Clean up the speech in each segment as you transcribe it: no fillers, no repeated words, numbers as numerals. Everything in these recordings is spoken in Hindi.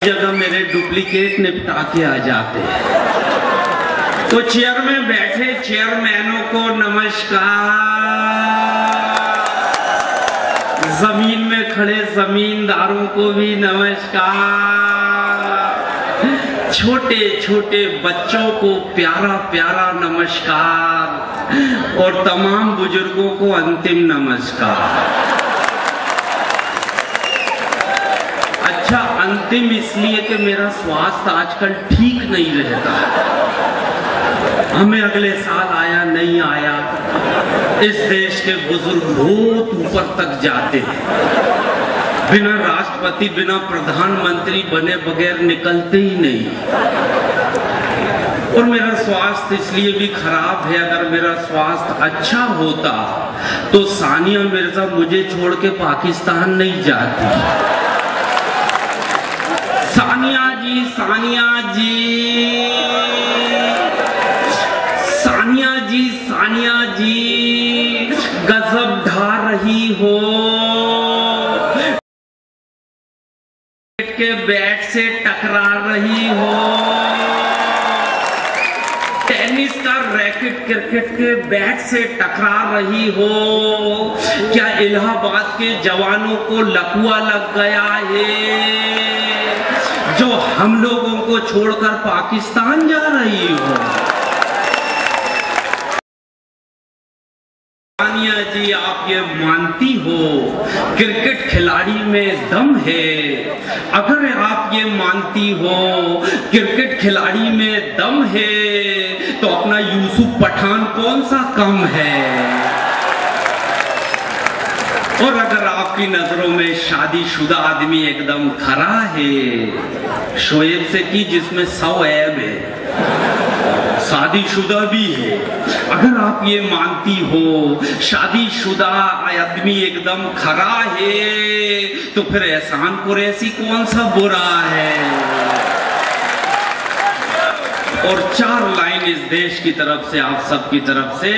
जगह मेरे डुप्लीकेट निपटा के आ जाते हैं। तो चेयर में बैठे चेयरमैनों को नमस्कार, जमीन में खड़े जमींदारों को भी नमस्कार, छोटे छोटे बच्चों को प्यारा प्यारा नमस्कार और तमाम बुजुर्गों को अंतिम नमस्कार। अच्छा, अंतिम इसलिए कि मेरा स्वास्थ्य आजकल ठीक नहीं रहता। हमें अगले साल आया नहीं आया, इस देश के बुजुर्ग बहुत ऊपर तक जाते हैं, बिना राष्ट्रपति बिना प्रधानमंत्री बने बगैर निकलते ही नहीं। और मेरा स्वास्थ्य इसलिए भी खराब है, अगर मेरा स्वास्थ्य अच्छा होता तो सानिया मिर्जा मुझे छोड़ के पाकिस्तान नहीं जाती। सानिया जी, सानिया जी, सानिया जी, सानिया जी, गजब ढा रही हो, के बैट से टकरा रही हो, टेनिस का रैकेट क्रिकेट के बैट से टकरा रही हो। क्या इलाहाबाद के जवानों को लकवा लग गया है जो हम लोगों को छोड़कर पाकिस्तान जा रही हो? सानिया जी, आप ये मानती हो क्रिकेट खिलाड़ी में दम है? अगर आप ये मानती हो क्रिकेट खिलाड़ी में दम है तो अपना यूसुफ पठान कौन सा कम है? और अगर आपकी नजरों में शादीशुदा आदमी एकदम खरा है, शोएब से की जिसमें 100 ऐब है, शादीशुदा भी है, अगर आप ये मानती हो शादीशुदा आदमी एकदम खरा है तो फिर एहसान कुरैशी कौन सा बुरा है? और 4 लाइन इस देश की तरफ से, आप सबकी तरफ से,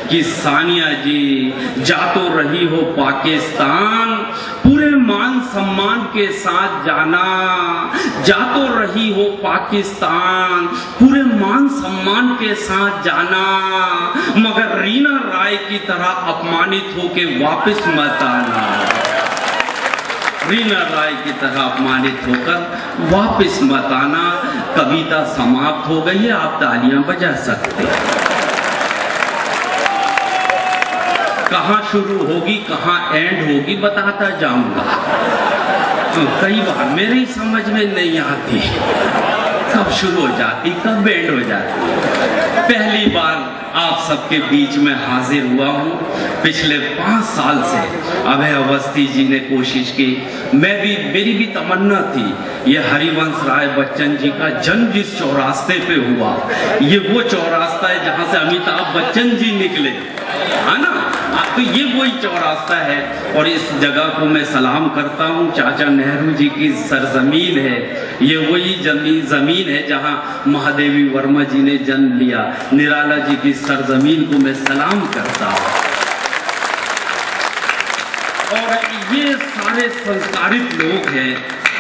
कि सानिया जी जा तो रही हो पाकिस्तान, पूरे मान सम्मान के साथ जाना। जा तो रही हो पाकिस्तान, पूरे मान सम्मान के साथ जाना, मगर रीना राय की तरह अपमानित होके वापस मत आना। रीना राय की तरह अपमानित होकर वापस मत आना। कविता समाप्त हो गई है, आप तालियां बजा सकते हैं। कहाँ शुरू होगी कहाँ एंड होगी बताता जाऊंगा। तो कई बार मेरी समझ में नहीं आती कब शुरू हो जाती कब एंड हो जाती। पहली बार आप सबके बीच में हाजिर हुआ हूँ पिछले 5 साल से। अभय अवस्थी जी ने कोशिश की, मेरी भी तमन्ना थी ये हरिवंश राय बच्चन जी का जन्म जिस चौरास्ते पे हुआ, ये वो चौरास्ता है जहाँ से अमिताभ बच्चन जी निकले, है ना? तो ये वही चौरास्ता है और इस जगह को मैं सलाम करता हूँ। चाचा नेहरू जी की सरजमीन है, ये वही जमीन है जहाँ महादेवी वर्मा जी ने जन्म लिया। निराला जी की सरजमीन को मैं सलाम करता हूँ। और ये सारे संस्कारित लोग हैं,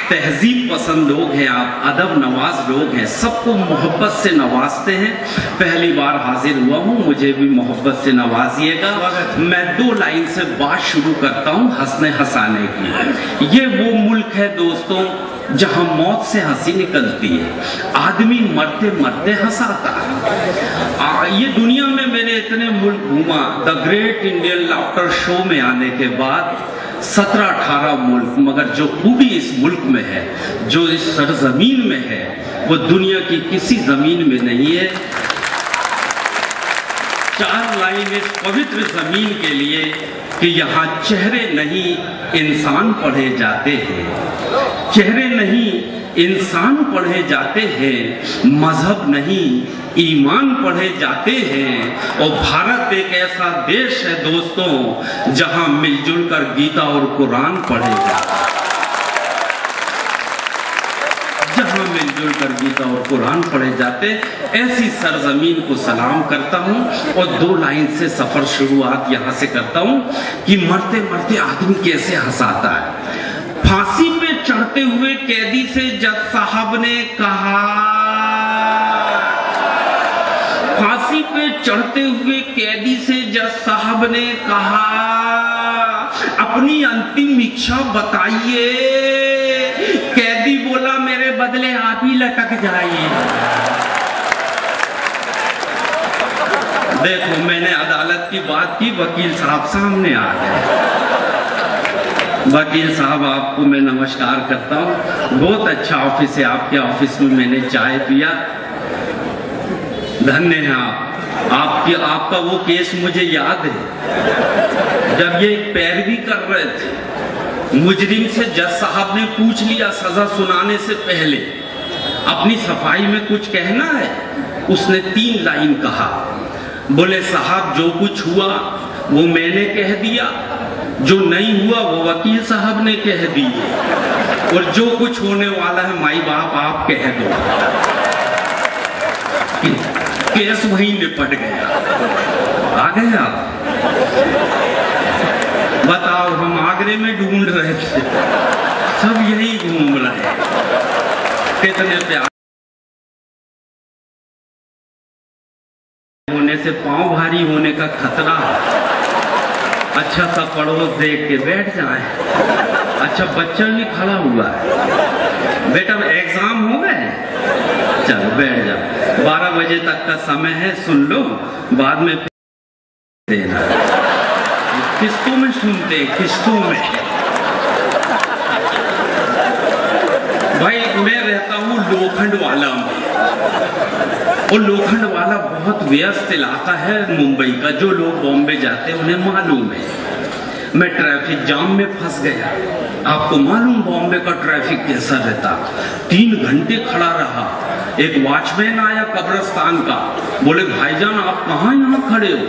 तहजीब पसंद लोग हैं, आप अदब नवाज लोग हैं, सबको मोहब्बत से नवाजते हैं। पहली बार हाजिर हुआ हूँ, मुझे भी मोहब्बत से नवाजिएगा। मैं 2 लाइन से बात शुरू करता हूँ हंसने हंसाने की। ये वो मुल्क है दोस्तों जहाँ मौत से हंसी निकलती है, आदमी मरते मरते हंसाता है। ये दुनिया में मैंने इतने मुल्क घूमा, the great Indian laughter show में आने के बाद 17-18 मुल्क, मगर जो खूबी इस मुल्क में है, जो इस सरजमीन में है, वो दुनिया की किसी जमीन में नहीं है। 4 लाइन इस पवित्र जमीन के लिए कि यहाँ चेहरे नहीं इंसान पढ़े जाते हैं, चेहरे नहीं इंसान पढ़े जाते हैं, मजहब नहीं ईमान पढ़े जाते हैं। और भारत एक ऐसा देश है दोस्तों जहां मिलजुल कर गीता और कुरान पढ़े जाते हैं, जहां मिलजुल कर गीता और कुरान पढ़े जाते। ऐसी सरजमीन को सलाम करता हूं और 2 लाइन से सफर शुरुआत यहां से करता हूं कि मरते मरते आदमी कैसे हंसाता है। फांसी पे चढ़ते हुए कैदी से जज साहब ने कहा, फांसी पे चढ़ते हुए कैदी से जज साहब ने कहा, अपनी अंतिम इच्छा बताइए। कैदी बोला, मेरे बदले आप ही लटक जाइए। देखो, मैंने अदालत की बात की, वकील साहब सामने आ गए। वकील साहब, आपको मैं नमस्कार करता हूँ, बहुत अच्छा ऑफिस है, आपके ऑफिस में मैंने चाय पिया, धन्य है आप। आपका वो केस मुझे याद है, जब ये पैरवी कर रहे थे मुजरिम से, जज साहब ने पूछ लिया सजा सुनाने से पहले, अपनी सफाई में कुछ कहना है? उसने 3 लाइन कहा। बोले, साहब जो कुछ हुआ वो मैंने कह दिया, जो नहीं हुआ वो वकील साहब ने कह दिए, और जो कुछ होने वाला है माई बाप आप कह दो। केस वहीं निपट गया। आ गए आप? बताओ, हम आगरे में ढूंढ रहे थे, सब यही घूम रहे। कितने प्यार होने से पांव भारी होने का खतरा। अच्छा सा पड़ोस देख के बैठ जाए। अच्छा, बच्चा भी खड़ा हुआ है। बेटा, एग्जाम हो गए? चलो बैठ जाओ, 12 बजे तक का समय है, सुन लो, बाद में देना। किस्तों में सुनते, किस्तों में। भाई, मैं रहता हूँ लोखंड वाला में, और लोखंड वाला बहुत व्यस्त इलाका है मुंबई का। जो लोग बॉम्बे जाते हैं उन्हें मालूम है। मैं ट्रैफिक जाम में फंस गया। आपको मालूम बॉम्बे का ट्रैफिक कैसा रहता। 3 घंटे खड़ा रहा। एक वॉचमैन आया कब्रिस्तान का, बोले, भाईजान आप कहाँ यहाँ खड़े हो?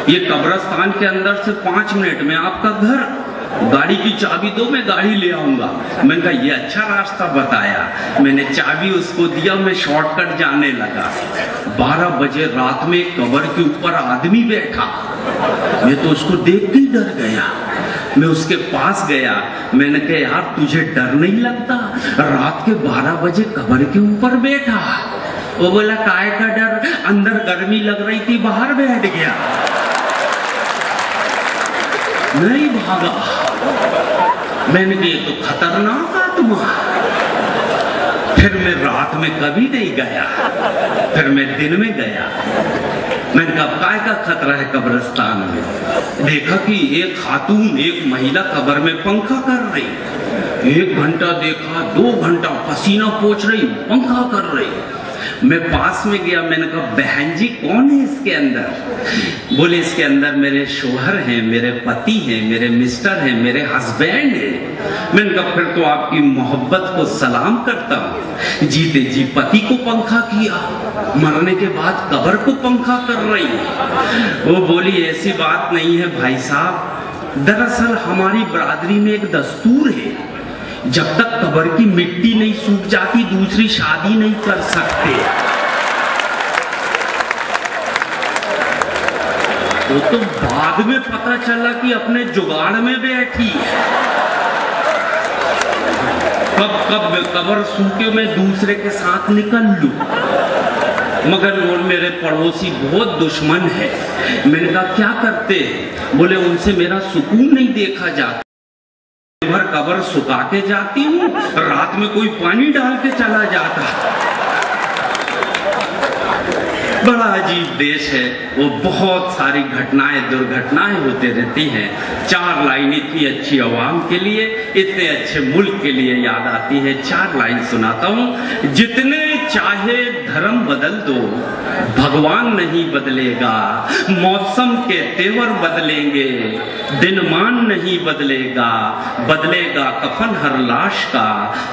ये कब्रिस्तान के अंदर से 5 मिनट में आपका घर, गाड़ी की चाबी दो, मैं गाड़ी ले आऊंगा। मैंने कहा, ये अच्छा रास्ता बताया। मैंने चाबी उसको दिया, मैं शॉर्टकट जाने लगा। 12 बजे रात में कब्र के ऊपर आदमी बैठा, मैं तो उसको देख के डर गया। मैं उसके पास गया, मैंने कहा, यार तुझे डर नहीं लगता? रात के 12 बजे कब्र के ऊपर बैठा। वो बोला, काय का डर, अंदर गर्मी लग रही थी, बाहर बैठ गया, नहीं भागा। मैंने कहा, ये तो खतरनाक आत्मा। फिर मैं रात में कभी नहीं गया, फिर मैं दिन में गया। मैंने कहा, काय का खतरा है कब्रिस्तान में? देखा कि एक खातून, एक महिला कब्र में पंखा कर रही। 1 घंटा देखा, 2 घंटा, पसीना पोंछ रही, पंखा कर रही। मैं पास में गया, मैंने कहा, बहन जी कौन है इसके अंदर? बोले, इसके अंदर मेरे शोहर हैं, मेरे पति हैं, मेरे मिस्टर हैं, मेरे हस्बैंड हैं। मैंने कहा, फिर तो आपकी मोहब्बत को सलाम करता हूँ। जीते जी पति को पंखा किया, मरने के बाद कब्र को पंखा कर रही। वो बोली, ऐसी बात नहीं है भाई साहब, दरअसल हमारी बरादरी में एक दस्तूर है, जब तक कब्र की मिट्टी नहीं सूख जाती दूसरी शादी नहीं कर सकते। वो तो बाद में पता चला कि अपने जुगाड़ में बैठी। कब कब्र सूखे मैं दूसरे के साथ निकल लूं। मगर वो मेरे पड़ोसी बहुत दुश्मन है। मैंने कहा, क्या करते? बोले, उनसे मेरा सुकून नहीं देखा जाता, भर कब्र सुखा के जाती हूँ, रात में कोई पानी डाल के चला जाता। बड़ा अजीब देश है वो, बहुत सारी घटनाएं दुर्घटनाएं होते रहती हैं। 4 लाइन इतनी अच्छी आवाम के लिए, इतने अच्छे मुल्क के लिए याद आती है। 4 लाइन सुनाता हूँ। जितने चाहे धर्म बदल दो, भगवान नहीं बदलेगा। मौसम के तेवर बदलेंगे, दिनमान नहीं बदलेगा। बदलेगा कफन हर लाश का,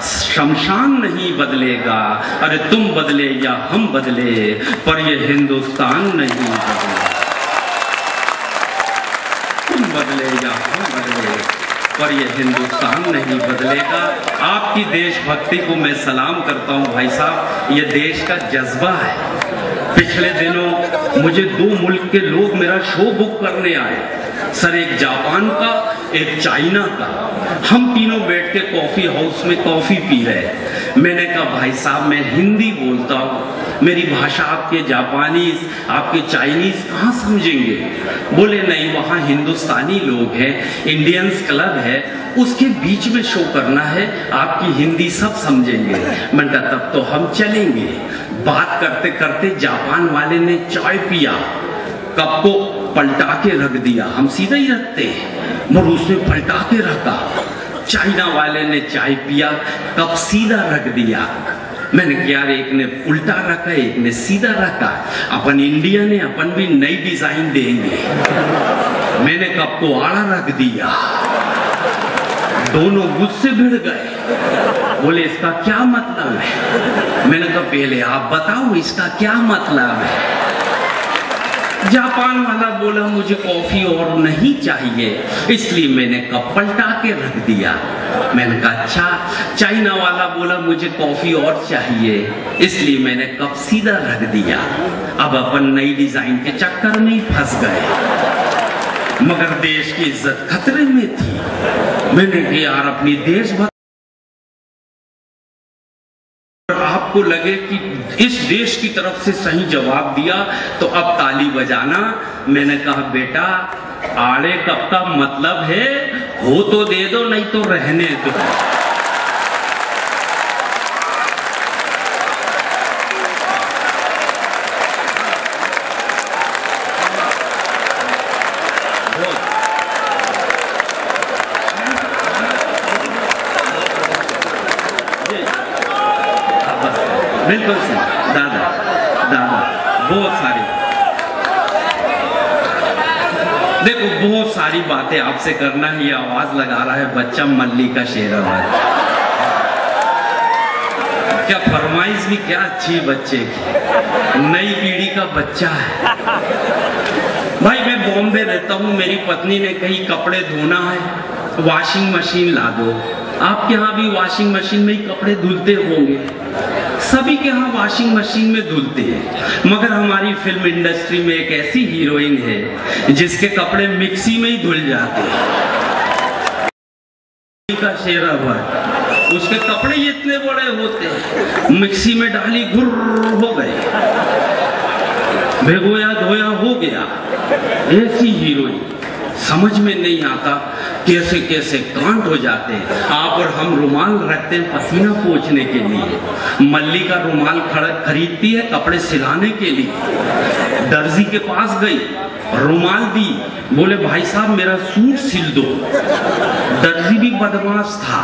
शमशान नहीं बदलेगा। अरे तुम बदले या हम बदले, पर ये हिंदुस्तान नहीं बदले। तुम बदले या हम बदले, पर ये हिंदुस्तान नहीं बदलेगा। आपकी देशभक्ति को मैं सलाम करता हूं भाई साहब, ये देश का जज्बा है। पिछले दिनों मुझे 2 मुल्क के लोग मेरा शो बुक करने आए। सर, एक जापान का, एक चाइना का। हम तीनों बैठ के कॉफी हाउस में कॉफी पी रहे। मैंने कहा भाई साहब मैं हिंदी बोलता हूँ, मेरी भाषा आपके जापानीज आपके चाइनीज कहाँ समझेंगे? बोले नहीं, वहाँ हिंदुस्तानी लोग हैं, इंडियंस क्लब है, उसके बीच में शो करना है, आपकी हिंदी सब समझेंगे। मैंने कहा तब तो हम चलेंगे। बात करते करते जापान वाले ने चाय पिया, कप को पलटा के रख दिया, हम सीधा ही रखते मगर उसने पलटा के रखा। चाइना वाले ने चाय पिया, कप सीधा रख दिया। मैंने कहा यार एक ने उल्टा रखा एक ने सीधा रखा, अपन इंडिया ने अपन भी नई डिजाइन देंगे। मैंने कप को आड़ा रख दिया, दोनों गुस्से भिड़ गए। बोले इसका क्या मतलब है? मैंने कहा पहले आप बताओ इसका क्या मतलब है। जापान वाला बोला मुझे कॉफी और नहीं चाहिए, इसलिए मैंने कप पलटा के रख दिया। मैंने कहा अच्छा। चाइना वाला बोला मुझे कॉफी और चाहिए, इसलिए मैंने कप सीधा रख दिया। अब अपन नई डिजाइन के चक्कर में फंस गए, मगर देश की इज्जत खतरे में थी। मैंने कहा यार अपनी देशभक्ति, आपको लगे कि इस देश की तरफ से सही जवाब दिया तो अब ताली बजाना। मैंने कहा बेटा आड़े कप का मतलब है हो तो दे दो नहीं तो रहने दो। बिल्कुल सही दादा, दादा बहुत सारी, देखो बहुत सारी बातें आपसे करना है। ये आवाज लगा रहा है बच्चा मल्ली का शेरावाद। क्या फरमाइश भी क्या अच्छी बच्चे की, नई पीढ़ी का बच्चा है। भाई मैं बॉम्बे रहता हूँ, मेरी पत्नी ने कही कपड़े धोना है वॉशिंग मशीन ला दो। आपके यहाँ भी वॉशिंग मशीन में ही कपड़े धुलते होंगे, सभी के यहाँ वॉशिंग मशीन में धुलते हैं, मगर हमारी फिल्म इंडस्ट्री में एक ऐसी हीरोइन है जिसके कपड़े मिक्सी में ही धुल जाते हैं। का शेरा हुआ, उसके कपड़े इतने बड़े होते हैं, मिक्सी में डाली घुर हो गए, भिगोया धोया हो गया। ऐसी हीरोइन समझ में नहीं आता कैसे कैसे कांड हो जाते हैं। आप और हम रुमाल रखते हैं पसीना पोंछने के लिए, मल्ली का रुमाल खरीदती है कपड़े सिलाने के लिए। दर्जी के पास गई, रुमाल दी, बोले भाई साहब मेरा सूट सिल दो। दर्जी भी बदमाश था,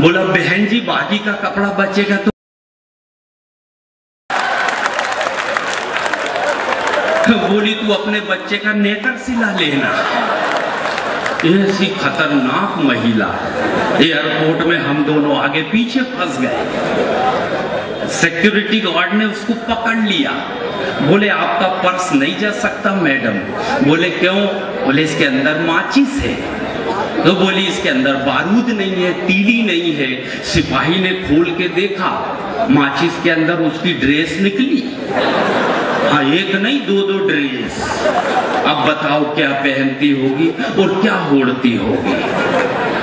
बोला बहन जी बाकी का कपड़ा बचेगा तो बोली तू अपने बच्चे का नेकर सिला लेना। ऐसी खतरनाक महिला, एयरपोर्ट में हम दोनों आगे पीछे फंस गए। सिक्योरिटी गार्ड ने उसको पकड़ लिया, बोले आपका पर्स नहीं जा सकता मैडम। बोले क्यों? बोले इसके अंदर माचिस है। तो बोली इसके अंदर बारूद नहीं है, तीली नहीं है। सिपाही ने खोल के देखा, माचिस के अंदर उसकी ड्रेस निकली। हाँ एक नहीं दो दो ड्रेस। अब बताओ क्या पहनती होगी और क्या ओढ़ती होगी।